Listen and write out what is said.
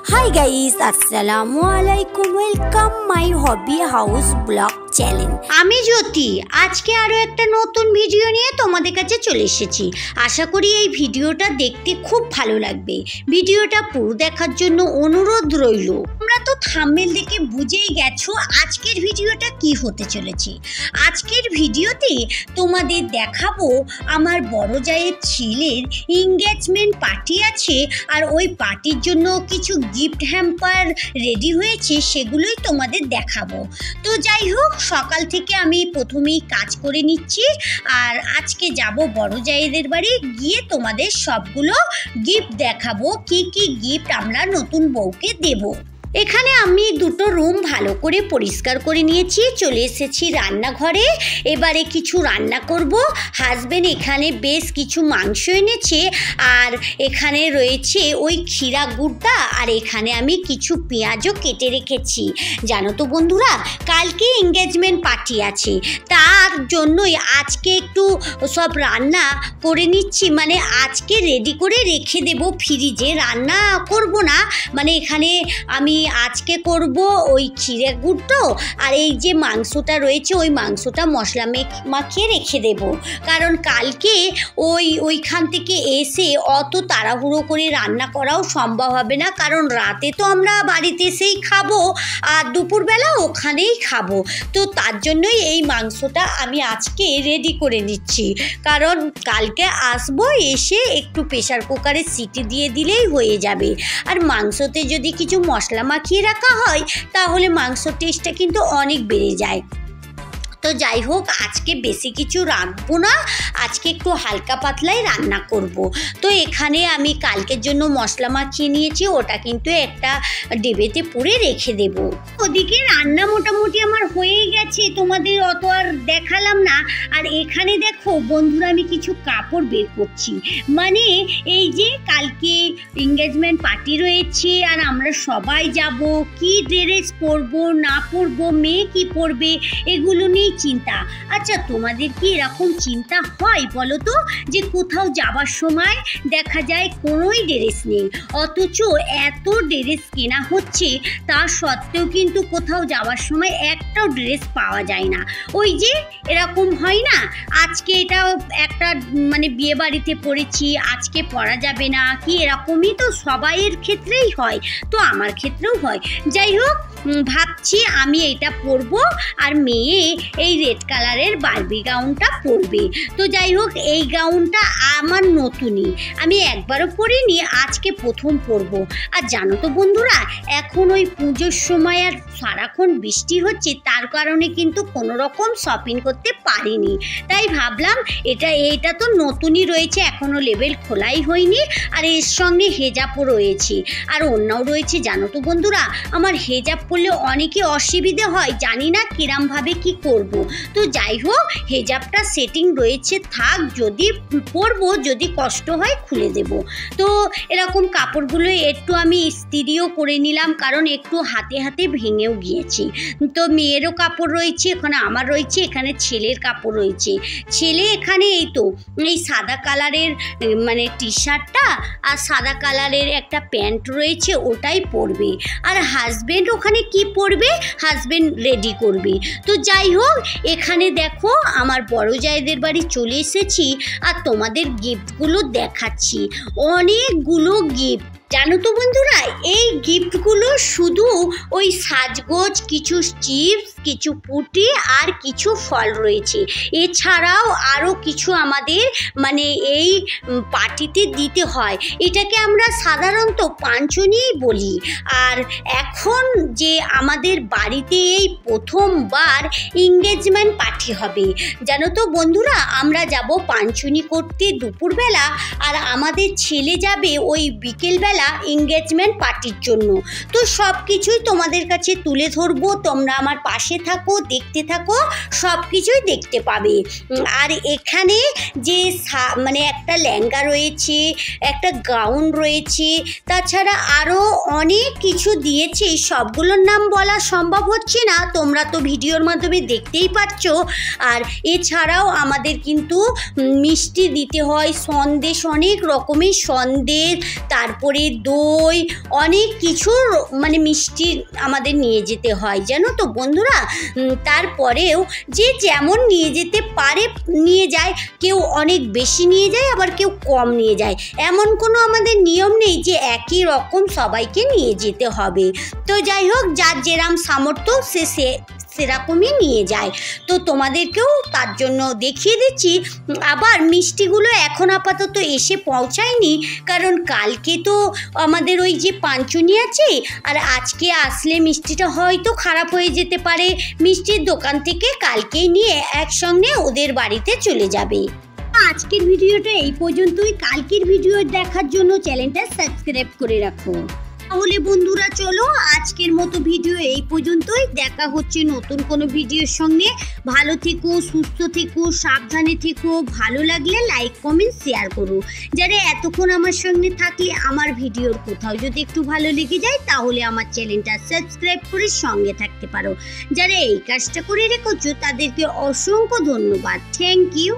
Hi guys, Assalamualaikum. Welcome my hobby house blog channel. আমি জ্যোতি আজকে আরো একটা নতুন ভিডিও নিয়ে তোমাদের কাছে চলে এসেছি। আশা করি এই ভিডিওটা দেখতে খুব ভালো লাগবে। ভিডিওটা পুরো দেখার জন্য অনুরোধ রইল। তোমরা তো থাম্বনেল দেখে বুঝেই গেছো আজকের ভিডিওটা কি হতে চলেছে। আজকের ভিডিওতে তোমাদের দেখাবো আমার বড় জায়ের ছেলের এনগেজমেন্ট পার্টি আছে, আর ওই পার্টির জন্য কিছু গিফট হ্যাম্পার রেডি হয়েছে, সেগুলোই তোমাদের দেখাবো। তো যাই হোক, সকাল থেকে আমি প্রথমেই কাজ করে নিচ্ছি, আর আজকে যাব বড় জায়েদের বাড়ি, গিয়ে তোমাদের সবগুলো গিফট দেখাবো, কি কি গিফট আমরা নতুন বউকে দেব। এখানে আমি দুটো রুম ভালো করে পরিষ্কার করে নিয়েছি, চলে এসেছি রান্নাঘরে। এবারে কিছু রান্না করব। হাজবেন্ড এখানে বেশ কিছু মাংস এনেছে, আর এখানে রয়েছে ওই ক্ষীরা গুড়টা, আর এখানে আমি কিছু পেঁয়াজও কেটে রেখেছি। জানো তো বন্ধুরা, কালকে এনগেজমেন্ট পার্টি আছে, তার জন্যই আজকে একটু সব রান্না করে নিচ্ছি, মানে আজকে রেডি করে রেখে দেব ফ্রিজে। রান্না করব না, মানে এখানে আমি আজকে করব ওই ক্ষীরা গুড়টো, আর এই যে মাংসটা রয়েছে ওই মাংসটা মশলা মাখিয়ে রেখে দেব। কারণ কালকে ওইখান থেকে এসে অত তাড়াহুড়ো করে রান্না করাও সম্ভব হবে না, কারণ রাতে তো আমরা বাড়িতে এসেই খাবো, আর দুপুরবেলা ওখানেই খাবো। তো তার জন্যই এই মাংসটা আমি আজকে রেডি করে নিচ্ছি, কারণ কালকে আসবো, এসে একটু প্রেসার কুকারে সিটি দিয়ে দিলেই হয়ে যাবে। আর মাংসতে যদি কিছু মশলা মাখিয়ে রাখা হয় তাহলে মাংসর টেস্টটা কিন্তু অনেক বেড়ে যায়। তো যাই হোক, আজকে বেশি কিছু রাখবো না, আজকে একটু হালকা পাতলাই রান্না করব। তো এখানে আমি কালকের জন্য মশলা মাখিয়ে নিয়েছি, ওটা কিন্তু একটা ডেবেতে পুরে রেখে দেব। ওদিকে রান্না মোটামুটি আমার হয়ে গেছে, তোমাদের অত আর দেখালাম না। আর এখানে দেখো বন্ধুরা, আমি কিছু কাপড় বের করছি, মানে এই যে কালকে এনগেজমেন্ট পার্টি রয়েছে, আর আমরা সবাই যাব, কি ড্রেস পরবো না পরবো, মেয়ে কি পরবে, এগুলো নিয়ে চিন্তা। আচ্ছা, তোমাদের কি এরকম চিন্তা হয় বলো তো, যে কোথাও যাবার সময় দেখা যায় কোনোই ড্রেস নেই, অথচ এত ড্রেস কেনা হচ্ছে, তা সত্ত্বেও কিন্তু কোথাও যাওয়ার সময় একটাও ড্রেস পাওয়া যায় না। ওই যে এরকম হয় না, আজকে এটা একটা মানে বিয়ে বাড়িতে পরেছি, আজকে পরা যাবে না, কি এরকমই তো সবাইয়ের ক্ষেত্রেই হয়, তো আমার ক্ষেত্রেও হয়। যাই হোক, ভাবছি আমি এটা পরবো, আর মেয়ে এই রেড কালারের বারবি গাউনটা পরবে। তো যাই হোক, এই গাউনটা আমার নতুনই, আমি একবারও পরিনি, আজকে প্রথম পরবো। আর জানো তো বন্ধুরা, এখন ওই পুজোর সময় আর সারাক্ষণ বৃষ্টি হচ্ছে, তার কারণে কিন্তু কোনো রকম শপিং করতে পারিনি, তাই ভাবলাম এটা তো নতুনই রয়েছে, এখনও লেবেল খোলাই হয়নি, আর এর সঙ্গে হেজাবও রয়েছে, আর অন্যও রয়েছে। জানো তো বন্ধুরা, আমার হেজাব পরলে অনেকে অসুবিধে হয়, জানি না কিরমভাবে কি করব। তো যাই হোক, হেজাবটা সেটিং রয়েছে, থাক, যদি পরবো, যদি কষ্ট হয় খুলে দেব। তো এরকম কাপড়গুলো একটু আমি ইস্ত্রিও করে নিলাম, কারণ একটু হাতে হাতে ভেঙেও গিয়েছে। তো মেয়েরও কাপড় রয়েছে, এখানে আমার রয়েছে, এখানে ছেলের কাপড় রয়েছে। ছেলে এখানে এই তো এই সাদা কালারের মানে টি শার্টটা আর সাদা কালারের একটা প্যান্ট রয়েছে, ওটাই পরবে। আর হাজবেন্ড ওখানে কি পরবে, হাজবেন্ড রেডি করবে। তো যাই হোক, এখানে দেখো আমার বড় জায়েদের বাড়ি চলে এসেছি, আর তোমাদের গিফটগুলো দেখাচ্ছি, অনেকগুলো গিফট। জানো তো বন্ধুরা, এই গিফটগুলো শুধু ওই সাজগোজ, কিছু চিপস, কিছু পুটি, আর কিছু ফল রয়েছে। এছাড়াও আরও কিছু আমাদের মানে এই পার্টিতে দিতে হয়, এটাকে আমরা সাধারণত পাঞ্চনিই বলি। আর এখন যে আমাদের বাড়িতে এই প্রথমবার এনগেজমেন্ট পার্টি হবে, জানো তো বন্ধুরা, আমরা যাব পাঞ্চনি করতে দুপুরবেলা, আর আমাদের ছেলে যাবে ওই বিকেলবেলা এনগেজমেন্ট পার্টির জন্য। তো সব কিছুই তোমাদের কাছে তুলে ধরবো, তোমরা আমার পাশে থাকো, দেখতে থাকো, সব কিছুই দেখতে পাবে। আর এখানে যে মানে একটা লেহেঙ্গা রয়েছে, একটা গাউন রয়েছে, তাছাড়া আরও অনেক কিছু দিয়েছে, সবগুলোর নাম বলা সম্ভব হচ্ছে না, তোমরা তো ভিডিওর মাধ্যমে দেখতেই পাচ্ছ। আর এছাড়াও আমাদের কিন্তু মিষ্টি দিতে হয়, সন্দেশ, অনেক রকমের সন্দেশ, তারপরে দই অনেক কিছুর মানে মিষ্টি আমাদের নিয়ে যেতে হয় জানো তো বন্ধুরা। তারপরেও যে যেমন নিয়ে যেতে পারে নিয়ে যায়, কেউ অনেক বেশি নিয়ে যায় আবার কেউ কম নিয়ে যায়, এমন কোনো আমাদের নিয়ম নেই যে একই রকম সবাইকে নিয়ে যেতে হবে। তো যাই হোক, যার যেরাম সামর্থ্য সে সেরকমই নিয়ে যায়। তো তোমাদেরকেও তার জন্য দেখিয়ে দিচ্ছি। আবার মিষ্টিগুলো এখন আপাতত এসে পৌঁছায়নি, কারণ কালকে তো আমাদের ওই যে পাঞ্চুনি আছে, আর আজকে আসলে মিষ্টিটা হয়তো খারাপ হয়ে যেতে পারে। মিষ্টির দোকান থেকে কালকেই নিয়ে একসঙ্গে ওদের বাড়িতে চলে যাবে। আজকের ভিডিওটা এই পর্যন্তই। কালকের ভিডিও দেখার জন্য চ্যানেলটা সাবস্ক্রাইব করে রাখো। তাহলে বন্ধুরা চলো, আজকের মতো ভিডিও এই পর্যন্তই। দেখা হচ্ছে নতুন কোনো ভিডিওর সঙ্গে। ভালো থেকো, সুস্থ থেকো, সাবধানে থেকো। ভালো লাগলে লাইক কমেন্ট শেয়ার করো। যারা এতক্ষণ আমার সঙ্গে থাকলে আমার ভিডিওর কোথাও যদি একটু ভালো লেগে যায়, তাহলে আমার চ্যানেলটা সাবস্ক্রাইব করে সঙ্গে থাকতে পারো। যারা এই কাজটা করে রেখেছো তাদেরকে অসংখ্য ধন্যবাদ। Thank you.